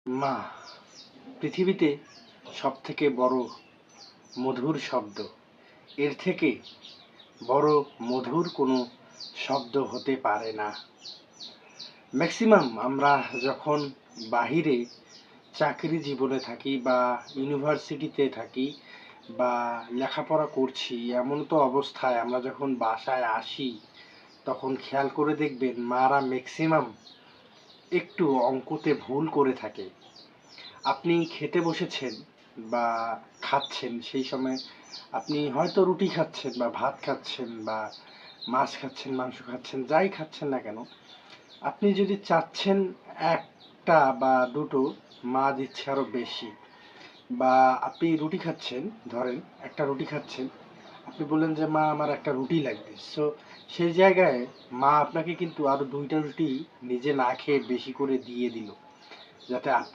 মা পৃথিবীতে সবথেকে বড় মধুর শব্দ। এর থেকে বড় মধুর কোনো শব্দ হতে পারে না। ম্যাক্সিমাম আমরা যখন বাহিরে চাকরি জীবনে থাকি বা ইউনিভার্সিটিতে থাকি বা লেখাপড়া করছি, এমন তো অবস্থায় আমরা যখন বাসায় আসি তখন খেয়াল করে দেখবেন মারা ম্যাক্সিমাম একটু অঙ্কতে ভুল করে থাকে। আপনি খেতে বসেছেন বা খাচ্ছেন, সেই সময় আপনি হয়তো রুটি খাচ্ছেন বা ভাত খাচ্ছেন বা মাছ খাচ্ছেন, মাংস খাচ্ছেন, যাই খাচ্ছেন না কেন, আপনি যদি চাচ্ছেন একটা বা দুটো, মা দিচ্ছে আরো বেশি। বা আপনি রুটি খাচ্ছেন, ধরেন একটা রুটি খাচ্ছেন, আপনি বললেন যে মা আমার একটা রুটি লাগবে, সো সেই জায়গায় মা আপনাকে কিন্তু আরো দুইটা রুটি নিজে না খেয়ে বেশি করে দিয়ে দিল, যাতে আপনি